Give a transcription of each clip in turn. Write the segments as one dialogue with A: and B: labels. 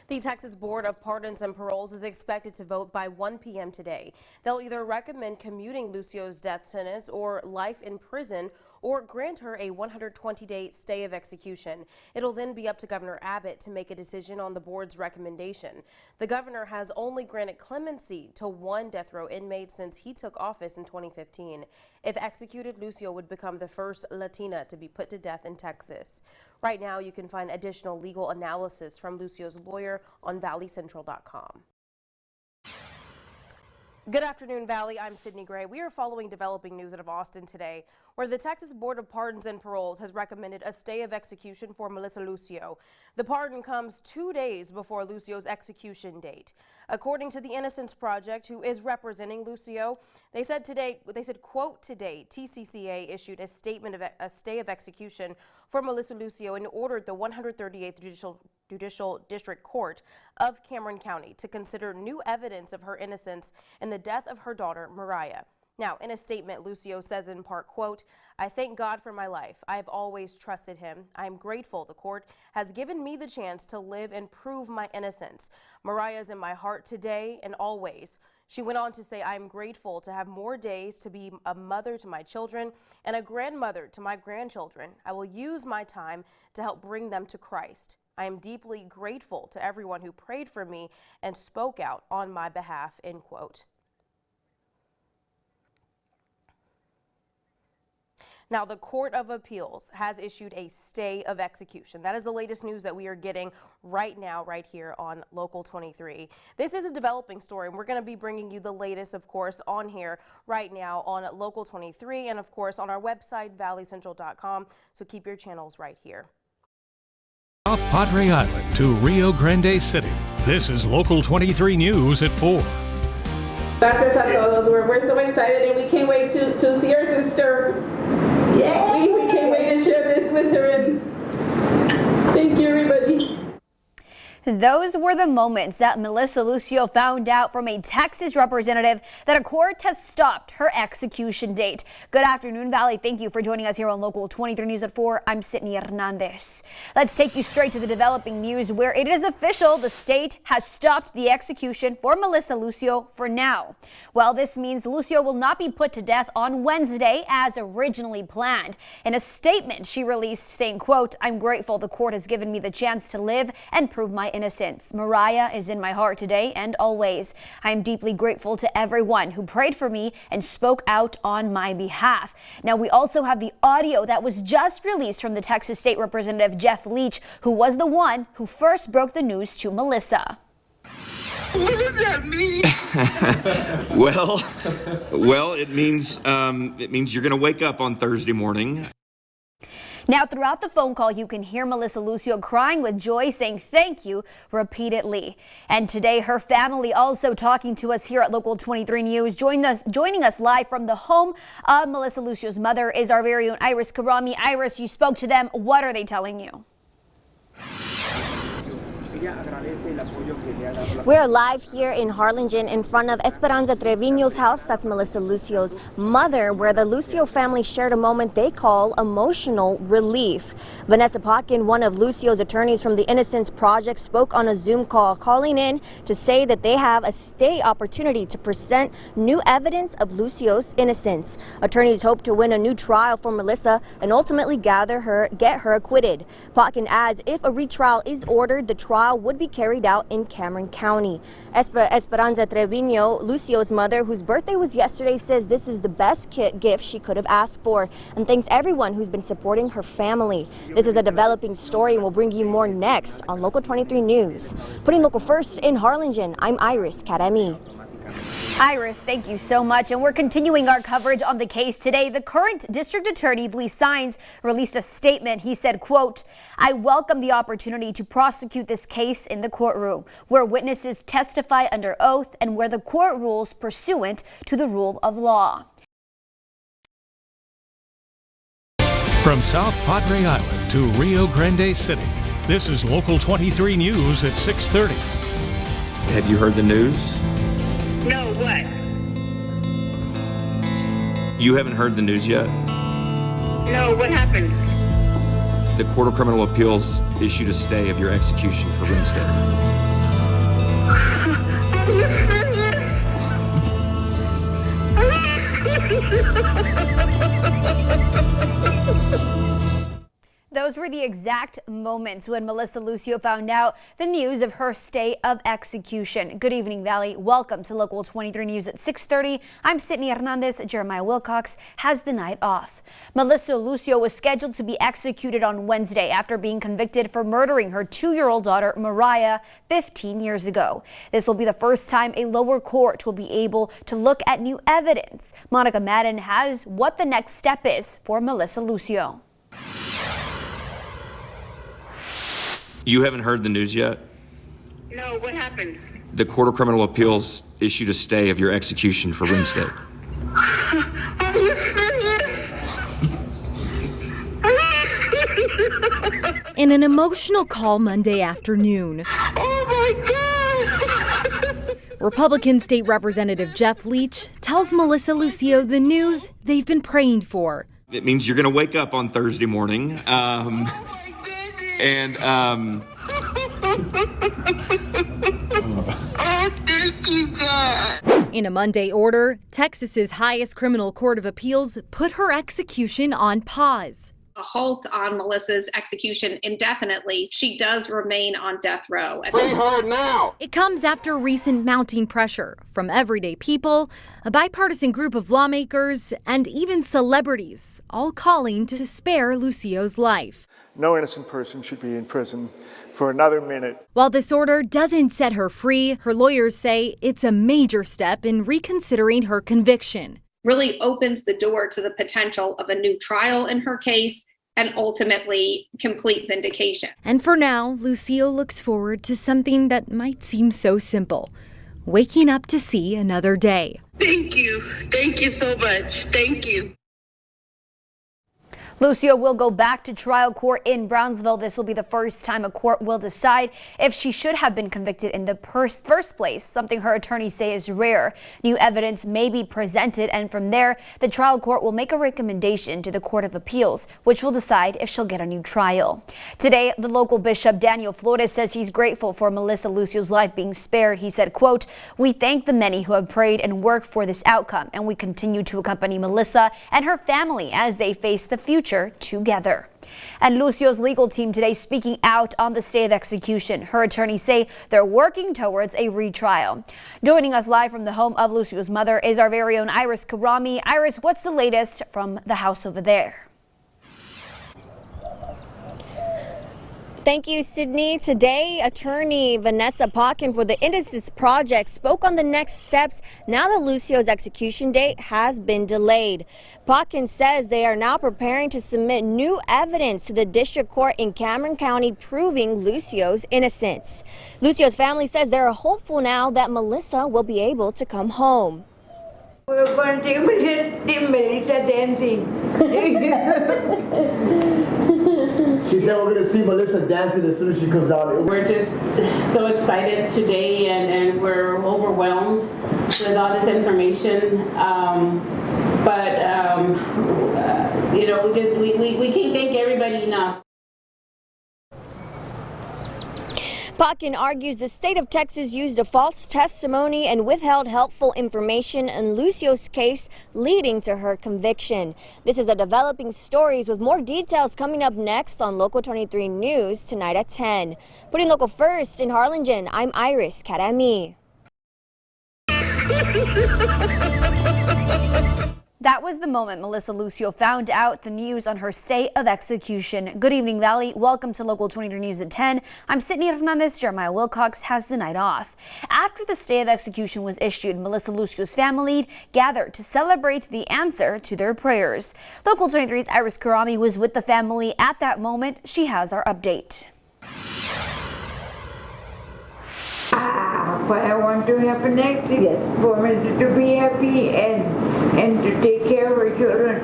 A: The Texas Board of Pardons and Paroles is expected to vote by 1 p.m. today. They'll either recommend commuting Lucio's death sentence or life in prison or grant her a 120-day stay of execution. It'll then be up to Governor Abbott to make a decision on the board's recommendation. The governor has only granted clemency to one death row inmate since he took office in 2015. If executed, Lucio would become the first Latina to be put to death in Texas. Right now, you can find additional legal analysis from Lucio's lawyer on valleycentral.com. Good afternoon, Valley. I'm Sydney Gray. We are following developing news out of Austin today, where the Texas Board of Pardons and Paroles has recommended a stay of execution for Melissa Lucio. The pardon comes 2 days before Lucio's execution date. According to the Innocence Project, who is representing Lucio, they said, quote, today, TCCA issued a statement of a stay of execution for Melissa Lucio and ordered the 138th Judicial District Court of Cameron County to consider new evidence of her innocence in the death of her daughter, Mariah. Now, in a statement, Lucio says in part, quote, I thank God for my life. I have always trusted him. I am grateful the court has given me the chance to live and prove my innocence. Mariah is in my heart today and always. She went on to say, I am grateful to have more days to be a mother to my children and a grandmother to my grandchildren. I will use my time to help bring them to Christ. I am deeply grateful to everyone who prayed for me and spoke out on my behalf, end quote. Now, the Court of Appeals has issued a stay of execution. That is the latest news that we are getting right now, right here on Local 23. This is a developing story, and we're going to be bringing you the latest, of course, on here right now on Local 23 and, of course, on our website, valleycentral.com. So keep your channels right here.
B: Off Padre Island to Rio Grande City. This is Local 23 News at 4.
C: Gracias a todos. We're so excited and we can't wait to see our sister. Yeah. We can't wait to share this with her. And thank you, everybody.
D: Those were the moments that Melissa Lucio found out from a Texas representative that a court has stopped her execution date. Good afternoon, Valley. Thank you for joining us here on Local 23 News at 4. I'm Sydney Hernandez. Let's take you straight to the developing news where it is official. The state has stopped the execution for Melissa Lucio for now. Well, this means Lucio will not be put to death on Wednesday as originally planned. In a statement she released saying, quote, I'm grateful the court has given me the chance to live and prove my innocence. Mariah is in my heart today and always. I am deeply grateful to everyone who prayed for me and spoke out on my behalf. Now, we also have the audio that was just released from the Texas State Representative Jeff Leach, who was the one who first broke the news to Melissa.
E: What does that mean? well, it means you're going to wake up on Thursday morning.
D: Now, throughout the phone call, you can hear Melissa Lucio crying with joy, saying thank you repeatedly. And today, her family also talking to us here at Local 23 News. Joining us live from the home of Melissa Lucio's mother is our very own Iris Karami. Iris, you spoke to them. What are they telling you?
F: We're live here in Harlingen in front of Esperanza Trevino's house. That's Melissa Lucio's mother, where the Lucio family shared a moment they call emotional relief. Vanessa Potkin, one of Lucio's attorneys from the Innocence Project, spoke on a Zoom call, calling in to say that they have a stay opportunity to present new evidence of Lucio's innocence. Attorneys hope to win a new trial for Melissa and ultimately get her acquitted. Potkin adds if a retrial is ordered, the trial would be carried out in Cameron County. Esperanza Trevino, Lucio's mother, whose birthday was yesterday, says this is the best gift she could have asked for and thanks everyone who's been supporting her family. This is a developing story and we'll bring you more next on Local 23 News. Putting local first in Harlingen, I'm Iris Karami.
D: Iris, thank you so much. And we're continuing our coverage on the case today. The current district attorney, Luis Saenz, released a statement. He said, quote, I welcome the opportunity to prosecute this case in the courtroom where witnesses testify under oath and where the court rules pursuant to the rule of law.
B: From South Padre Island to Rio Grande City, this is Local 23 News at 6:30.
E: Have you heard the news?
G: No, what?
E: You haven't heard the news yet?
G: No, what happened?
E: The Court of Criminal Appeals issued a stay of your execution for Wednesday.
G: Are you serious?
D: Those were the exact moments when Melissa Lucio found out the news of her stay of execution. Good evening, Valley. Welcome to Local 23 News at 6:30. I'm Sydney Hernandez. Jeremiah Wilcox has the night off. Melissa Lucio was scheduled to be executed on Wednesday after being convicted for murdering her 2-year-old daughter, Mariah, 15 years ago. This will be the first time a lower court will be able to look at new evidence. Monica Madden has what the next step is for Melissa Lucio.
E: You haven't heard the news yet?
G: No, what happened?
E: The Court of Criminal Appeals issued a stay of your execution for Wednesday.
G: Are you serious? Are you serious?
H: In an emotional call Monday afternoon,
G: Oh my God!
H: Republican State Representative Jeff Leach tells Melissa Lucio the news they've been praying for.
E: It means you're going to wake up on Thursday morning. And
G: Oh, thank you, God.
H: In a Monday order, Texas's highest criminal court of appeals put her execution on pause.
I: A halt on Melissa's execution indefinitely. She does remain on death row.
J: Free her now!
H: It comes after recent mounting pressure from everyday people, a bipartisan group of lawmakers, and even celebrities, all calling to spare Lucio's life.
J: No innocent person should be in prison for another minute.
H: While this order doesn't set her free, her lawyers say it's a major step in reconsidering her conviction.
I: Really opens the door to the potential of a new trial in her case and ultimately complete vindication.
H: And for now, Lucio looks forward to something that might seem so simple: waking up to see another day.
G: Thank you. Thank you so much. Thank you.
D: Lucio will go back to trial court in Brownsville. This will be the first time a court will decide if she should have been convicted in the first place, something her attorneys say is rare. New evidence may be presented, and from there, the trial court will make a recommendation to the Court of Appeals, which will decide if she'll get a new trial. Today, the local bishop, Daniel Flores, says he's grateful for Melissa Lucio's life being spared. He said, quote, "We thank the many who have prayed and worked for this outcome, and we continue to accompany Melissa and her family as they face the future together." And Lucio's legal team today speaking out on the stay of execution. Her attorneys say they're working towards a retrial. Joining us live from the home of Lucio's mother is our very own Iris Karami. Iris, what's the latest from the house over there?
F: Thank you, Sydney. Today, attorney Vanessa Potkin for the Innocence Project spoke on the next steps now that Lucio's execution date has been delayed. Potkin says they are now preparing to submit new evidence to the district court in Cameron County proving Lucio's innocence. Lucio's family says they're hopeful now that Melissa will be able to come home.
K: We're going to see Melissa dancing.
L: She said we're going to see Melissa dancing as soon as she comes out.
C: We're just so excited today, and we're overwhelmed with all this information. You know, we can't thank everybody enough.
F: Potkin argues the state of Texas used a false testimony and withheld helpful information in Lucio's case, leading to her conviction. This is a developing stories with more details coming up next on Local 23 News tonight at 10. Putting local first in Harlingen, I'm Iris Karami.
D: That was the moment Melissa Lucio found out the news on her stay of execution. Good evening, Valley. Welcome to Local 23 News at 10. I'm Sydney Hernandez. Jeremiah Wilcox has the night off. After the stay of execution was issued, Melissa Lucio's family gathered to celebrate the answer to their prayers. Local 23's Iris Karami was with the family at that moment. She has our update.
K: What I want to happen next is for me to be happy and to take care of her children.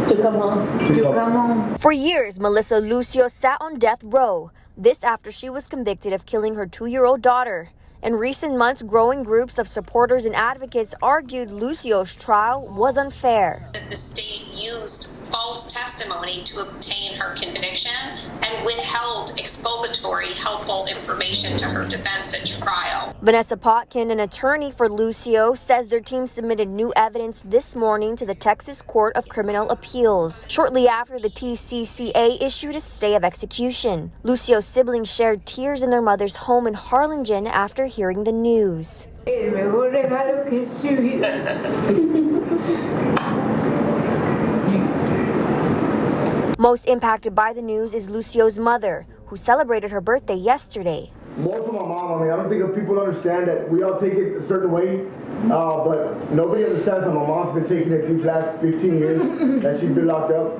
C: To come home.
F: For years, Melissa Lucio sat on death row. This after she was convicted of killing her 2-year-old daughter. In recent months, growing groups of supporters and advocates argued Lucio's trial was unfair.
I: The state used false testimony testimony to obtain her conviction and withheld exculpatory, helpful information to her defense at trial.
F: Vanessa Potkin, an attorney for Lucio, says their team submitted new evidence this morning to the Texas Court of Criminal Appeals, shortly after the TCCA issued a stay of execution. Lucio's siblings shared tears in their mother's home in Harlingen after hearing the news.
K: El mejor regalo que he recibido.
F: Most impacted by the news is Lucio's mother, who celebrated her birthday yesterday.
L: Most of my mom, I don't think people understand that we all take it a certain way, but nobody understands how my mom's been taking it these last 15 years that she's been locked up.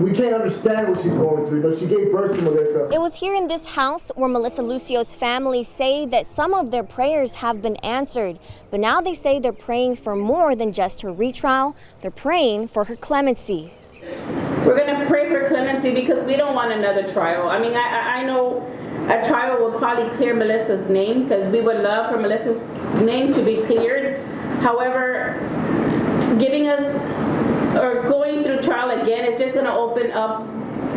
L: We can't understand what she's going through. You know, she gave birth to Melissa.
F: It was here in this house where Melissa Lucio's family say that some of their prayers have been answered, but now they say they're praying for more than just her retrial. They're praying for her clemency.
C: We're going to pray for clemency because we don't want another trial. I mean, I know a trial will probably clear Melissa's name because we would love for Melissa's name to be cleared. However, giving us or going through trial again is just going to open up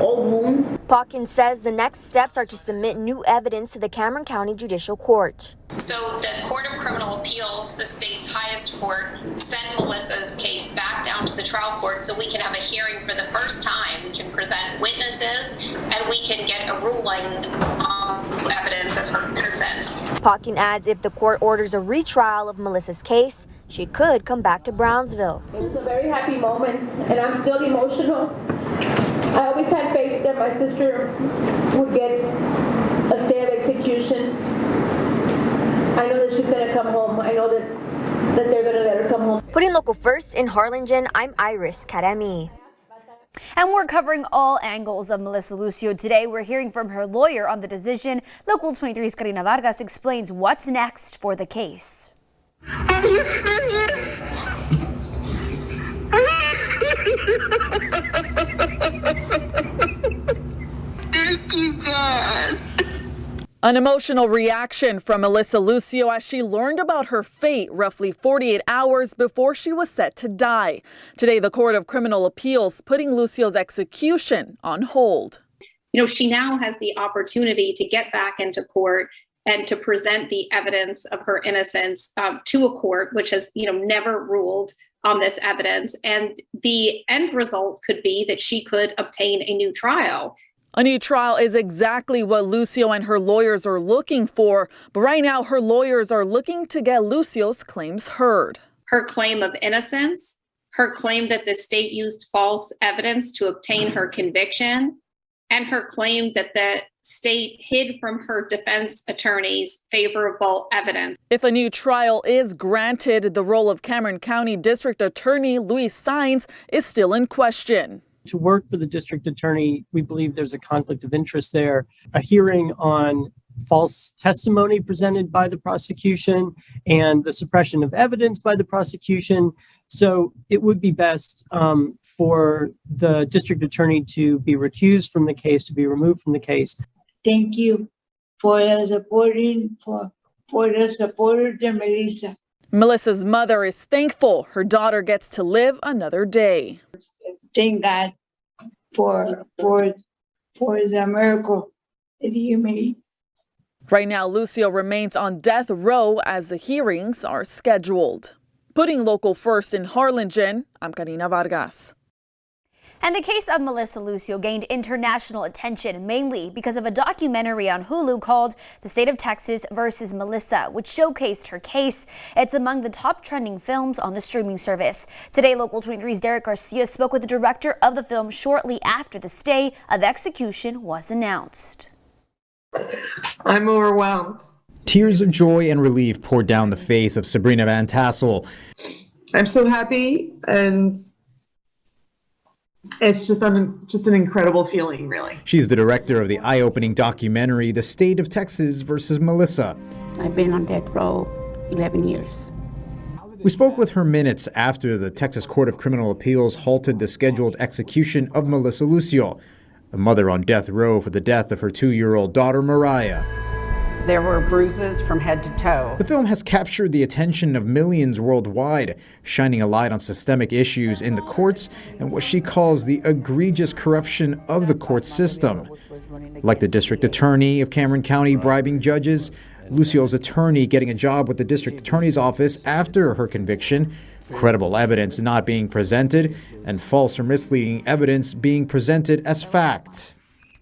C: old wounds.
F: Potkin says the next steps are to submit new evidence to the Cameron County Judicial Court.
I: So the Court of Criminal Appeals, the state's highest court, sent Melissa's case back down to the trial court so we can have a hearing for the first time. We can present witnesses and we can get a ruling on evidence of her innocence.
F: Potkin adds if the court orders a retrial of Melissa's case, she could come back to Brownsville.
C: It was a very happy moment and I'm still emotional. I always had faith that my sister would get a stay of execution. I know that she's going to come home. I know that they're going to let her come home.
F: Putting local first in Harlingen, I'm Iris Karemi.
D: And we're covering all angles of Melissa Lucio today. We're hearing from her lawyer on the decision. Local 23's Karina Vargas explains what's next for the case.
G: Are you serious? Thank you, God.
M: An emotional reaction from Melissa Lucio as she learned about her fate roughly 48 hours before she was set to die. Today, the Court of Criminal Appeals putting Lucio's execution on hold.
I: You know, she now has the opportunity to get back into court and to present the evidence of her innocence to a court, which has, never ruled on this evidence. And the end result could be that she could obtain a new trial.
M: A new trial is exactly what Lucio and her lawyers are looking for. But right now, her lawyers are looking to get Lucio's claims heard.
I: Her claim of innocence, her claim that the state used false evidence to obtain her conviction, and her claim that the state hid from her defense attorneys favorable evidence.
M: If a new trial is granted, the role of Cameron County District Attorney Luis Saenz is still in question.
N: To work for the district attorney, we believe there's a conflict of interest there. A hearing on false testimony presented by the prosecution and the suppression of evidence by the prosecution. So it would be best for the district attorney to be recused from the case, to be removed from the case.
K: Thank you for the supporting for the supporters of Melissa.
M: Melissa's mother is thankful her daughter gets to live another day.
K: Thank God for the miracle that He made.
M: Right now, Lucio remains on death row as the hearings are scheduled. Putting local first in Harlingen, I'm Karina Vargas.
D: And the case of Melissa Lucio gained international attention, mainly because of a documentary on Hulu called The State of Texas versus Melissa, which showcased her case. It's among the top trending films on the streaming service. Today, Local 23's Derek Garcia spoke with the director of the film shortly after the stay of execution was announced.
G: I'm overwhelmed.
O: Tears of joy and relief poured down the face of Sabrina Van Tassel.
G: I'm so happy, and it's just an incredible feeling, really.
O: She's the director of the eye-opening documentary, The State of Texas versus Melissa.
P: I've been on death row 11 years.
O: We spoke with her minutes after the Texas Court of Criminal Appeals halted the scheduled execution of Melissa Lucio, a mother on death row for the death of her 2-year-old daughter, Mariah.
Q: There were bruises from head to toe.
O: The film has captured the attention of millions worldwide, shining a light on systemic issues in the courts and what she calls the egregious corruption of the court system. Like the district attorney of Cameron County bribing judges, Lucio's attorney getting a job with the district attorney's office after her conviction, credible evidence not being presented, and false or misleading evidence being presented as fact.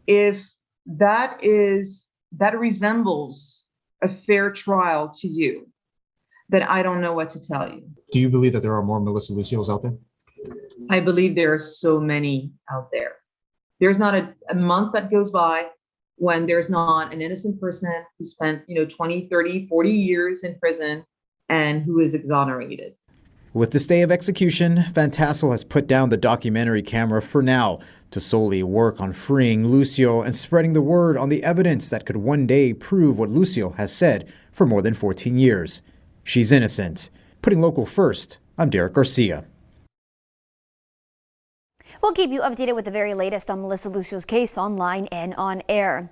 R: If that resembles a fair trial to you, then I don't know what to tell you.
O: Do you believe that there are more Melissa Lucios out there?
R: I believe there are so many out there. There's not a month that goes by when there's not an innocent person who spent 20, 30, 40 years in prison and who is exonerated.
O: With this day of execution, Van Tassel has put down the documentary camera for now to solely work on freeing Lucio and spreading the word on the evidence that could one day prove what Lucio has said for more than 14 years. She's innocent. Putting local first, I'm Derek Garcia.
D: We'll keep you updated with the very latest on Melissa Lucio's case online and on air.